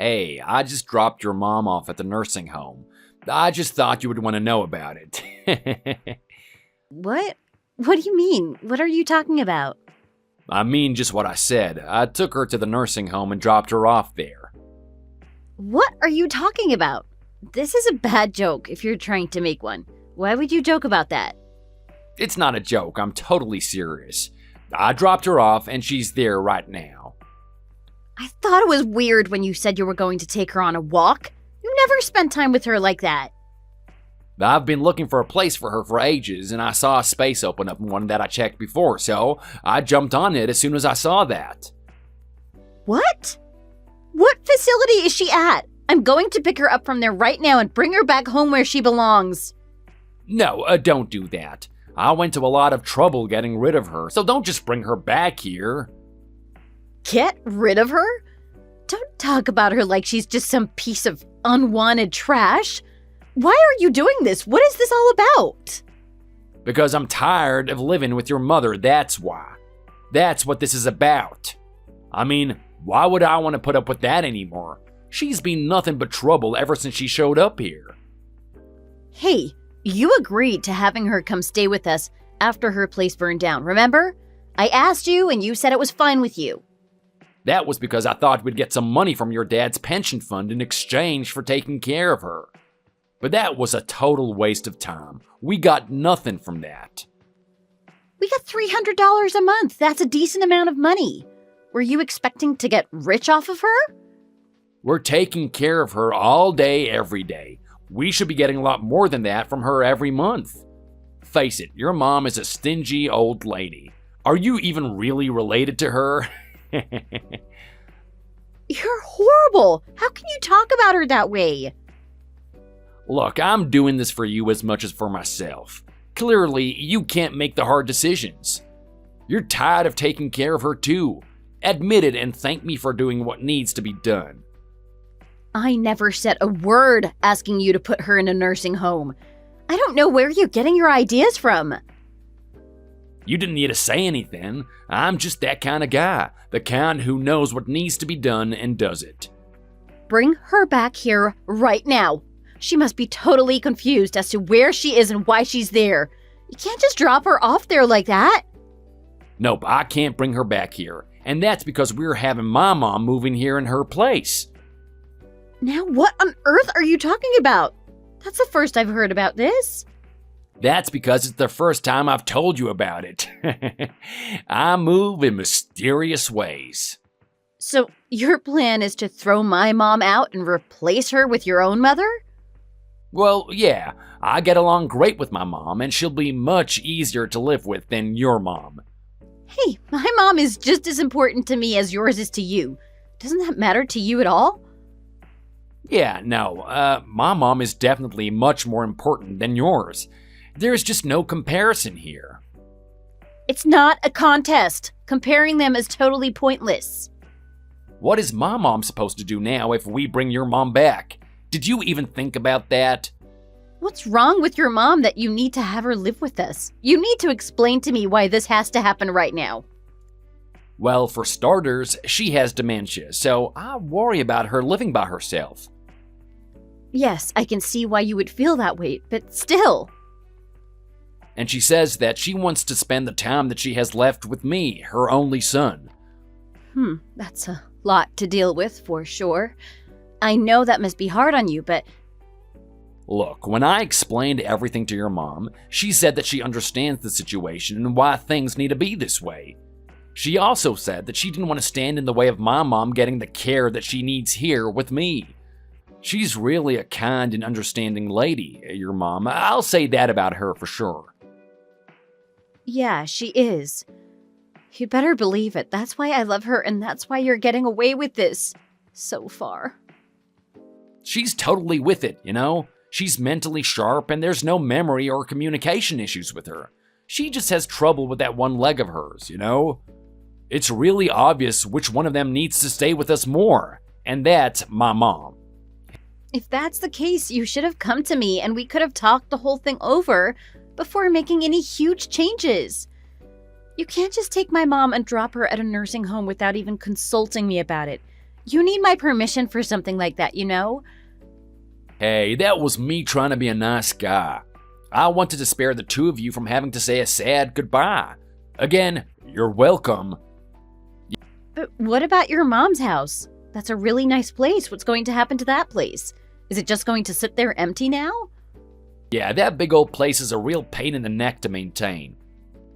Hey, I just dropped your mom off at the nursing home. I just thought you would want to know about it. What? What do you mean? What are you talking about? I mean just what I said. I took her to the nursing home and dropped her off there. What are you talking about? This is a bad joke if you're trying to make one. Why would you joke about that? It's not a joke, I'm totally serious. I dropped her off and she's there right now. I thought it was weird when you said you were going to take her on a walk. You never spend time with her like that. I've been looking for a place for her for ages, and I saw a space open up in one that I checked before, so I jumped on it as soon as I saw that. What? What facility is she at? I'm going to pick her up from there right now and bring her back home where she belongs. No, don't do that. I went to a lot of trouble getting rid of her, so don't just bring her back here. Get rid of her? Don't talk about her like she's just some piece of unwanted trash. Why are you doing this? What is this all about? Because I'm tired of living with your mother, that's why. That's what this is about. I mean, why would I want to put up with that anymore? She's been nothing but trouble ever since she showed up here. Hey, you agreed to having her come stay with us after her place burned down, remember? I asked you and you said it was fine with you. That was because I thought we'd get some money from your dad's pension fund in exchange for taking care of her. But that was a total waste of time. We got nothing from that. We got $300 a month. That's a decent amount of money. Were you expecting to get rich off of her? We're taking care of her all day, every day. We should be getting a lot more than that from her every month. Face it, your mom is a stingy old lady. Are you even really related to her? You're horrible. How can you talk about her that way? Look, I'm doing this for you as much as for myself. Clearly, you can't make the hard decisions. You're tired of taking care of her too. Admit it and thank me for doing what needs to be done. I never said a word asking you to put her in a nursing home. I don't know where you're getting your ideas from. You didn't need to say anything. I'm just that kind of guy. The kind who knows what needs to be done and does it. Bring her back here right now. She must be totally confused as to where she is and why she's there. You can't just drop her off there like that. Nope, I can't bring her back here. And that's because we're having my mom moving here in her place. Now what on earth are you talking about? That's the first I've heard about this. That's because it's the first time I've told you about it. I move in mysterious ways. So your plan is to throw my mom out and replace her with your own mother? Well, yeah, I get along great with my mom, and she'll be much easier to live with than your mom. Hey, my mom is just as important to me as yours is to you. Doesn't that matter to you at all? Yeah, no, my mom is definitely much more important than yours. There's just no comparison here. It's not a contest. Comparing them is totally pointless. What is my mom supposed to do now if we bring your mom back? Did you even think about that? What's wrong with your mom that you need to have her live with us? You need to explain to me why this has to happen right now. Well, for starters, she has dementia, so I worry about her living by herself. Yes, I can see why you would feel that way, but still. And she says that she wants to spend the time that she has left with me, her only son. That's a lot to deal with, for sure. I know that must be hard on you, but... Look, when I explained everything to your mom, she said that she understands the situation and why things need to be this way. She also said that she didn't want to stand in the way of my mom getting the care that she needs here with me. She's really a kind and understanding lady, your mom. I'll say that about her for sure. Yeah, she is. You better believe it. That's why I love her, and that's why you're getting away with this so far. She's totally with it, you know? She's mentally sharp, and there's no memory or communication issues with her. She just has trouble with that one leg of hers, you know? It's really obvious which one of them needs to stay with us more, and that's my mom. If that's the case, you should have come to me and we could have talked the whole thing over before making any huge changes. You can't just take my mom and drop her at a nursing home without even consulting me about it. You need my permission for something like that, you know? Hey, that was me trying to be a nice guy. I wanted to spare the two of you from having to say a sad goodbye. Again, you're welcome. But what about your mom's house? That's a really nice place. What's going to happen to that place? Is it just going to sit there empty now? Yeah, that big old place is a real pain in the neck to maintain.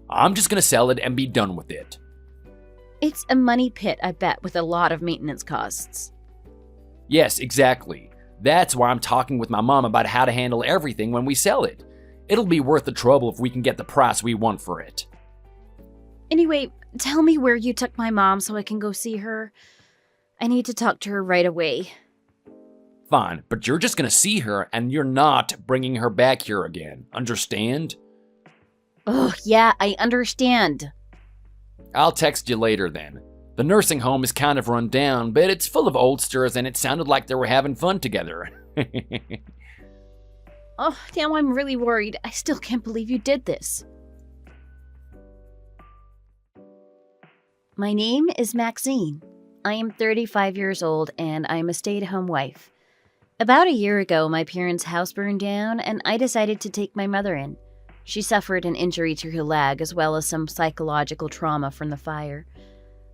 I'm just gonna sell it and be done with it. It's a money pit, I bet, with a lot of maintenance costs. Yes, exactly. That's why I'm talking with my mom about how to handle everything when we sell it. It'll be worth the trouble if we can get the price we want for it. Anyway, tell me where you took my mom so I can go see her. I need to talk to her right away. Fine, but you're just gonna see her and you're not bringing her back here again. Understand? Oh, yeah, I understand. I'll text you later then. The nursing home is kind of run down, but it's full of oldsters and it sounded like they were having fun together. Oh, now I'm really worried. I still can't believe you did this. My name is Maxine. I am 35 years old and I'm a stay-at-home wife. About a year ago, my parents' house burned down and I decided to take my mother in. She suffered an injury to her leg as well as some psychological trauma from the fire.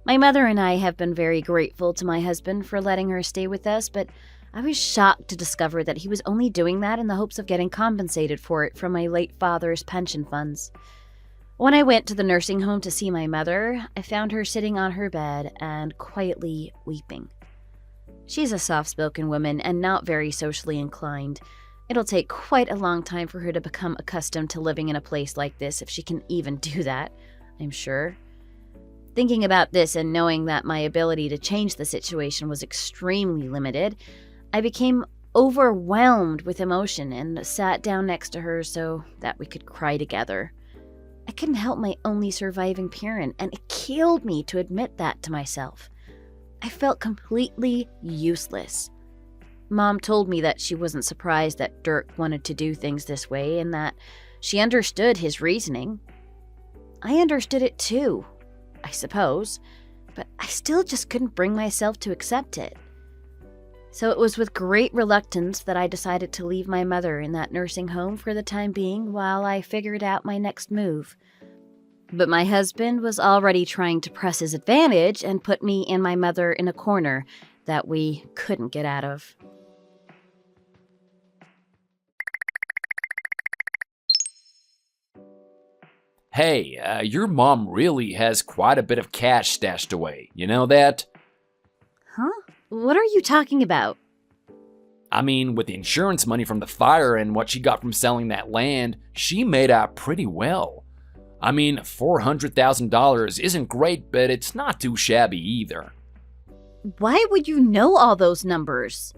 My mother and I have been very grateful to my husband for letting her stay with us, but I was shocked to discover that he was only doing that in the hopes of getting compensated for it from my late father's pension funds. When I went to the nursing home to see my mother, I found her sitting on her bed and quietly weeping. She's a soft-spoken woman and not very socially inclined. It'll take quite a long time for her to become accustomed to living in a place like this, if she can even do that, I'm sure. Thinking about this and knowing that my ability to change the situation was extremely limited, I became overwhelmed with emotion and sat down next to her so that we could cry together. I couldn't help my only surviving parent, and it killed me to admit that to myself. I felt completely useless. Mom told me that she wasn't surprised that Dirk wanted to do things this way and that she understood his reasoning. I understood it too, I suppose, but I still just couldn't bring myself to accept it. So it was with great reluctance that I decided to leave my mother in that nursing home for the time being while I figured out my next move. But my husband was already trying to press his advantage and put me and my mother in a corner that we couldn't get out of. Hey, your mom really has quite a bit of cash stashed away. You know that? Huh? What are you talking about? I mean, with the insurance money from the fire and what she got from selling that land, she made out pretty well. I mean, $400,000 isn't great, but it's not too shabby either. Why would you know all those numbers?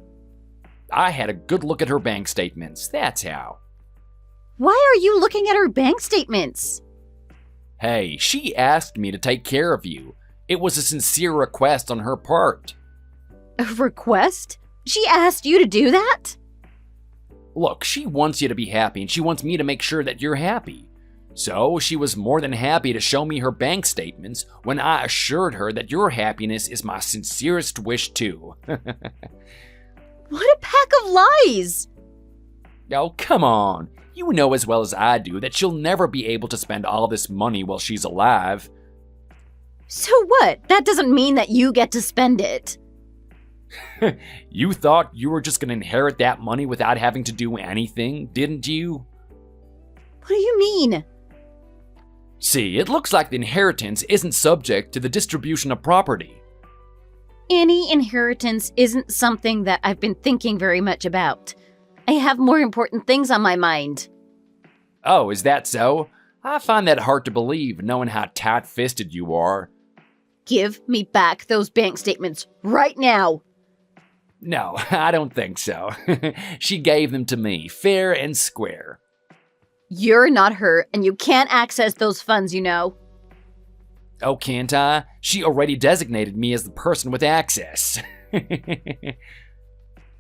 I had a good look at her bank statements, that's how. Why are you looking at her bank statements? Hey, she asked me to take care of you. It was a sincere request on her part. A request? She asked you to do that? Look, she wants you to be happy and she wants me to make sure that you're happy. So she was more than happy to show me her bank statements when I assured her that your happiness is my sincerest wish too. What a pack of lies! Oh, come on. You know as well as I do that she'll never be able to spend all this money while she's alive. So what? That doesn't mean that you get to spend it. You thought you were just gonna inherit that money without having to do anything, didn't you? What do you mean? See, it looks like the inheritance isn't subject to the distribution of property. Any inheritance isn't something that I've been thinking very much about. I have more important things on my mind. Oh, is that so? I find that hard to believe, knowing how tight-fisted you are. Give me back those bank statements right now. No, I don't think so. She gave them to me, fair and square. You're not her, and you can't access those funds, you know. Oh, can't I? She already designated me as the person with access.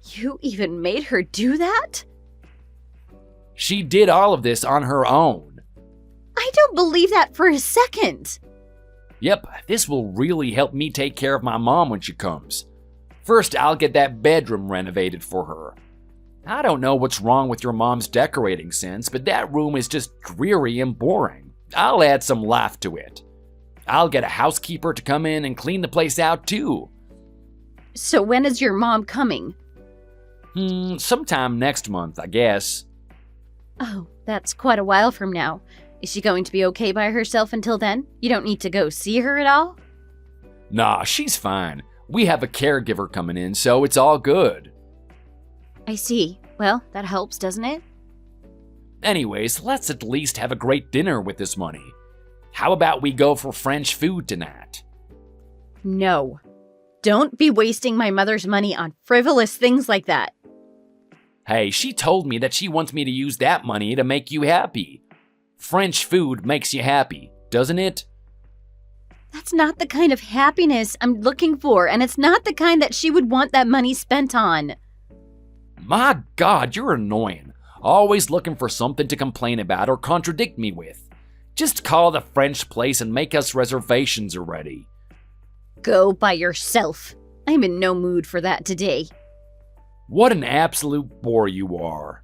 You even made her do that? She did all of this on her own. I don't believe that for a second. Yep, this will really help me take care of my mom when she comes. First, I'll get that bedroom renovated for her. I don't know what's wrong with your mom's decorating sense, but that room is just dreary and boring. I'll add some life to it. I'll get a housekeeper to come in and clean the place out too. So when is your mom coming? Sometime next month, I guess. Oh, that's quite a while from now. Is she going to be okay by herself until then? You don't need to go see her at all? Nah, she's fine. We have a caregiver coming in, so it's all good. I see. Well, that helps, doesn't it? Anyways, let's at least have a great dinner with this money. How about we go for French food tonight? No. Don't be wasting my mother's money on frivolous things like that. Hey, she told me that she wants me to use that money to make you happy. French food makes you happy, doesn't it? That's not the kind of happiness I'm looking for, and it's not the kind that she would want that money spent on. My God, you're annoying. Always looking for something to complain about or contradict me with. Just call the French place and make us reservations already. Go by yourself. I'm in no mood for that today. What an absolute bore you are.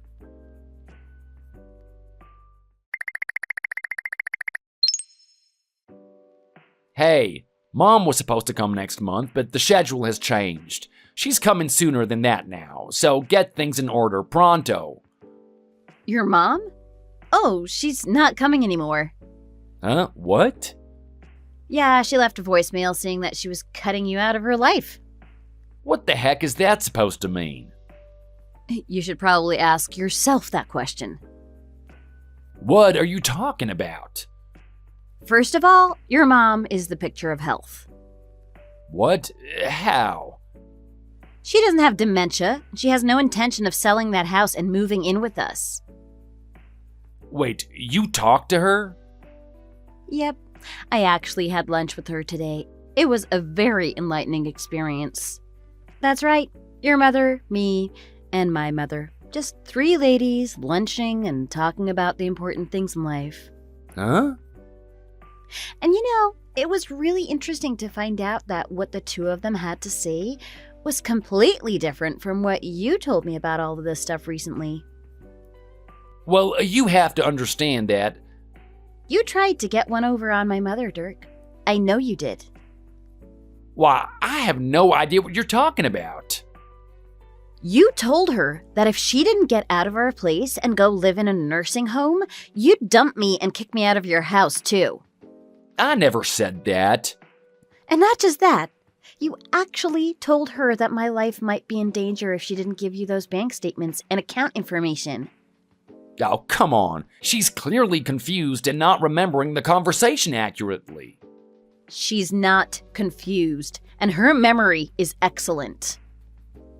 Hey, Mom was supposed to come next month, but the schedule has changed. She's coming sooner than that now, so get things in order pronto. Your mom? Oh, she's not coming anymore. Huh? What? Yeah, she left a voicemail saying that she was cutting you out of her life. What the heck is that supposed to mean? You should probably ask yourself that question. What are you talking about? First of all, your mom is the picture of health. What? How? She doesn't have dementia. She has no intention of selling that house and moving in with us. Wait, you talked to her? Yep. I actually had lunch with her today. It was a very enlightening experience. That's right. Your mother, me, and my mother. Just 3 ladies lunching and talking about the important things in life. Huh? And you know, it was really interesting to find out that what the 2 of them had to say was completely different from what you told me about all of this stuff recently. Well, you have to understand that. You tried to get one over on my mother, Dirk. I know you did. Why, I have no idea what you're talking about. You told her that if she didn't get out of our place and go live in a nursing home, you'd dump me and kick me out of your house, too. I never said that. And not just that. You actually told her that my life might be in danger if she didn't give you those bank statements and account information. Oh, come on. She's clearly confused and not remembering the conversation accurately. She's not confused, and her memory is excellent.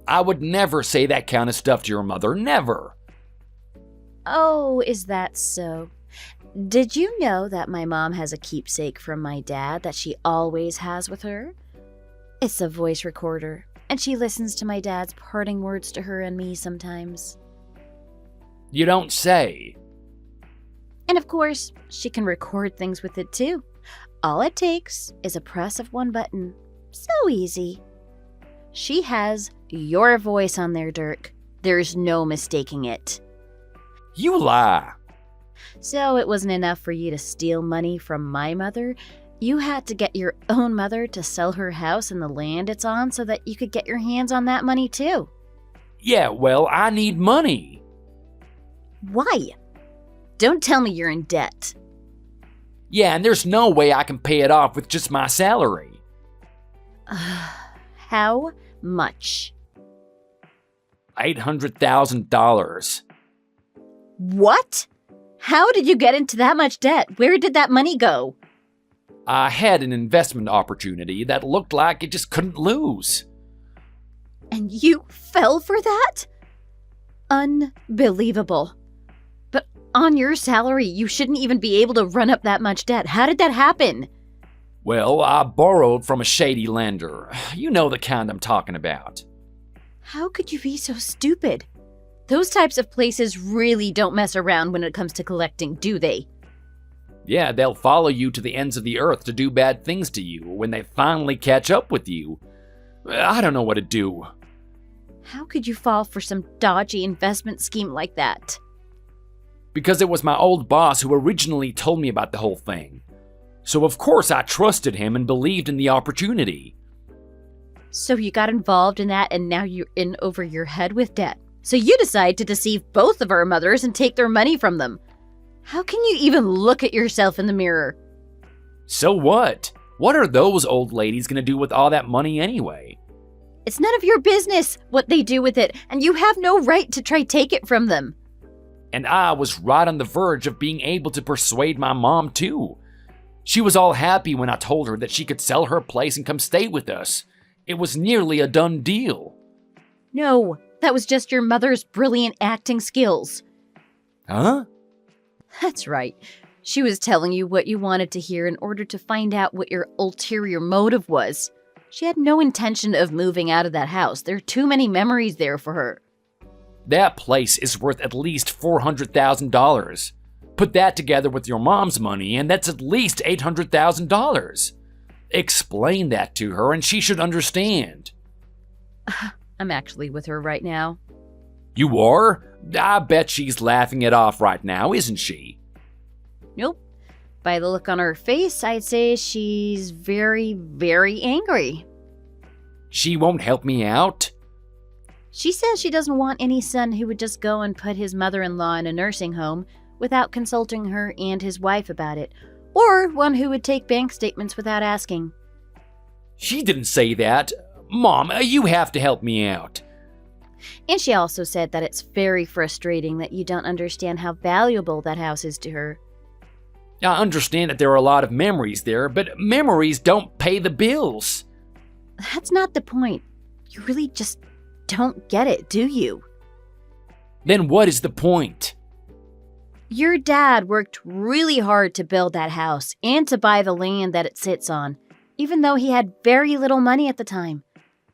I would never say that kind of stuff to your mother, never. Oh, is that so? Did you know that my mom has a keepsake from my dad that she always has with her? It's a voice recorder, and she listens to my dad's parting words to her and me sometimes. You don't say. And of course, she can record things with it too. All it takes is a press of one button. So easy. She has your voice on there, Dirk. There's no mistaking it. You lie. So it wasn't enough for you to steal money from my mother. You had to get your own mother to sell her house and the land it's on so that you could get your hands on that money too. Yeah, well, I need money. Why? Don't tell me you're in debt. Yeah, and there's no way I can pay it off with just my salary. How much? $800,000. What? How did you get into that much debt? Where did that money go? I had an investment opportunity that looked like it just couldn't lose. And you fell for that? Unbelievable. But on your salary, you shouldn't even be able to run up that much debt. How did that happen? Well, I borrowed from a shady lender. You know the kind I'm talking about. How could you be so stupid? Those types of places really don't mess around when it comes to collecting, do they? Yeah, they'll follow you to the ends of the earth to do bad things to you when they finally catch up with you. I don't know what to do. How could you fall for some dodgy investment scheme like that? Because it was my old boss who originally told me about the whole thing. So of course I trusted him and believed in the opportunity. So you got involved in that and now you're in over your head with debt. So you decide to deceive both of our mothers and take their money from them. How can you even look at yourself in the mirror? So what? What are those old ladies gonna do with all that money anyway? It's none of your business what they do with it, and you have no right to try take it from them. And I was right on the verge of being able to persuade my mom too. She was all happy when I told her that she could sell her place and come stay with us. It was nearly a done deal. No, that was just your mother's brilliant acting skills. Huh? That's right. She was telling you what you wanted to hear in order to find out what your ulterior motive was. She had no intention of moving out of that house. There are too many memories there for her. That place is worth at least $400,000. Put that together with your mom's money, and that's at least $800,000. Explain that to her, and she should understand. I'm actually with her right now. You are? I bet she's laughing it off right now, isn't she? Nope. By the look on her face, I'd say she's very, very angry. She won't help me out? She says she doesn't want any son who would just go and put his mother-in-law in a nursing home without consulting her and his wife about it, or one who would take bank statements without asking. She didn't say that. Mom, you have to help me out. And she also said that it's very frustrating that you don't understand how valuable that house is to her. I understand that there are a lot of memories there, but memories don't pay the bills. That's not the point. You really just don't get it, do you? Then what is the point? Your dad worked really hard to build that house and to buy the land that it sits on, even though he had very little money at the time.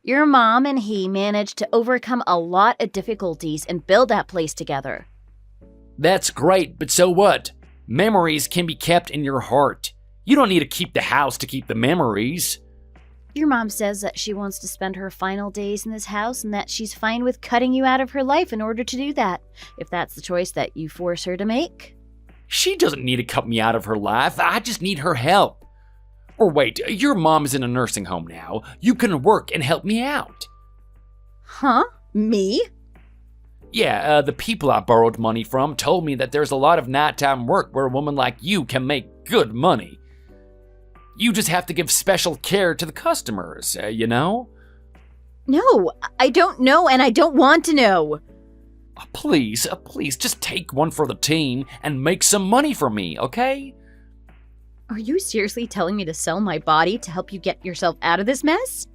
Your mom and he managed to overcome a lot of difficulties and build that place together. That's great, but so what? Memories can be kept in your heart. You don't need to keep the house to keep the memories. Your mom says that she wants to spend her final days in this house and that she's fine with cutting you out of her life in order to do that, if that's the choice that you force her to make. She doesn't need to cut me out of her life. I just need her help. Or wait, your mom is in a nursing home now. You can work and help me out. Huh? Me? Yeah, the people I borrowed money from told me that there's a lot of nighttime work where a woman like you can make good money. You just have to give special care to the customers, you know? No, I don't know and I don't want to know. Please, just take one for the team and make some money for me, okay? Are you seriously telling me to sell my body to help you get yourself out of this mess?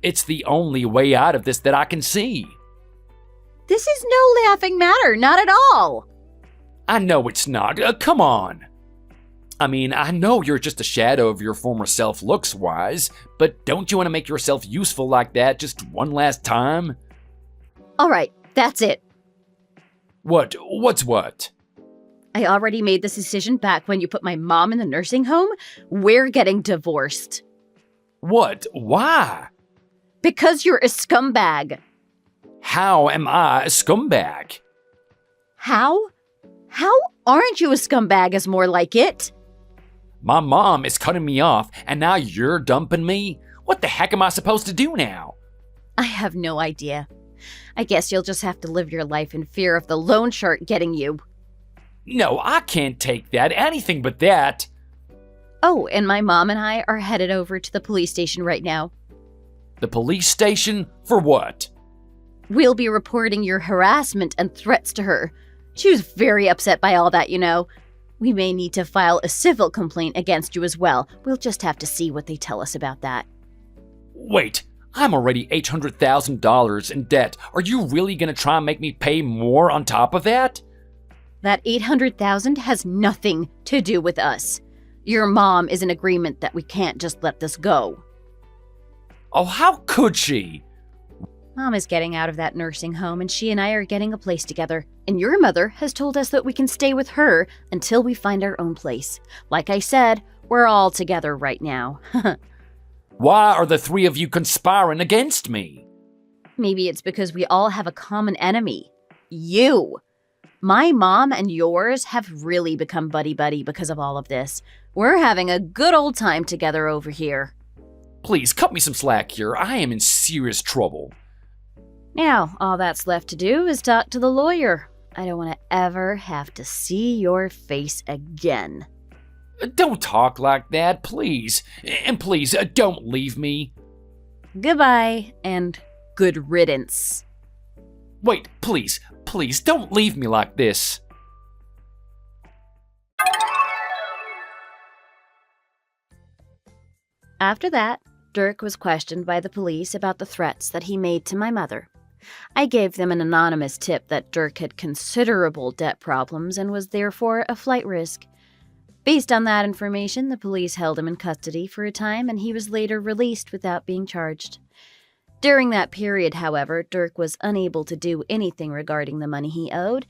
It's the only way out of this that I can see. This is no laughing matter, not at all. I know it's not. Come on. I mean, I know you're just a shadow of your former self looks-wise, but don't you want to make yourself useful like that just one last time? All right, that's it. What? What's what? I already made this decision back when you put my mom in the nursing home. We're getting divorced. What? Why? Because you're a scumbag. How am I a scumbag? How? How aren't you a scumbag is more like it? My mom is cutting me off, and now you're dumping me? What the heck am I supposed to do now? I have no idea. I guess you'll just have to live your life in fear of the loan shark getting you. No, I can't take that. Anything but that. Oh, and my mom and I are headed over to the police station right now. The police station? For what? We'll be reporting your harassment and threats to her. She was very upset by all that, you know. We may need to file a civil complaint against you as well. We'll just have to see what they tell us about that. Wait, I'm already $800,000 in debt. Are you really gonna try and make me pay more on top of that? That $800,000 has nothing to do with us. Your mom is in agreement that we can't just let this go. Oh, how could she? Mom is getting out of that nursing home and she and I are getting a place together. And your mother has told us that we can stay with her until we find our own place. Like I said, we're all together right now. Why are the three of you conspiring against me? Maybe it's because we all have a common enemy. You. My mom and yours have really become buddy-buddy because of all of this. We're having a good old time together over here. Please, cut me some slack here. I am in serious trouble. Now, all that's left to do is talk to the lawyer. I don't want to ever have to see your face again. Don't talk like that, please. And please, don't leave me. Goodbye, and good riddance. Wait, please, don't leave me like this. After that, Dirk was questioned by the police about the threats that he made to my mother. I gave them an anonymous tip that Dirk had considerable debt problems and was therefore a flight risk. Based on that information, the police held him in custody for a time and he was later released without being charged. During that period, however, Dirk was unable to do anything regarding the money he owed.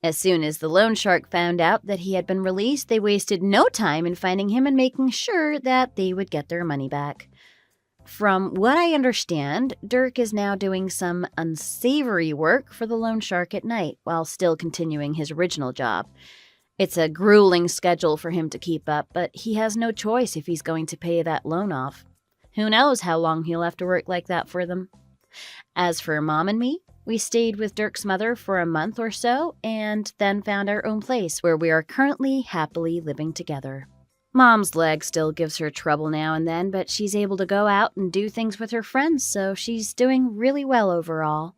As soon as the loan shark found out that he had been released, they wasted no time in finding him and making sure that they would get their money back. From what I understand, Dirk is now doing some unsavory work for the loan shark at night while still continuing his original job. It's a grueling schedule for him to keep up, but he has no choice if he's going to pay that loan off. Who knows how long he'll have to work like that for them. As for Mom and me, we stayed with Dirk's mother for a month or so and then found our own place where we are currently happily living together. Mom's leg still gives her trouble now and then, but she's able to go out and do things with her friends, so she's doing really well overall.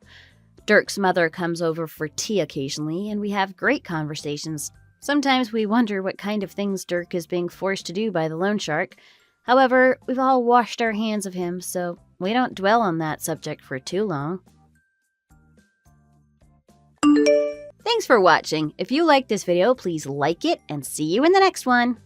Dirk's mother comes over for tea occasionally, and we have great conversations. Sometimes we wonder what kind of things Dirk is being forced to do by the loan shark. However, we've all washed our hands of him, so we don't dwell on that subject for too long. Thanks for watching. If you liked this video, please like it and see you in the next one.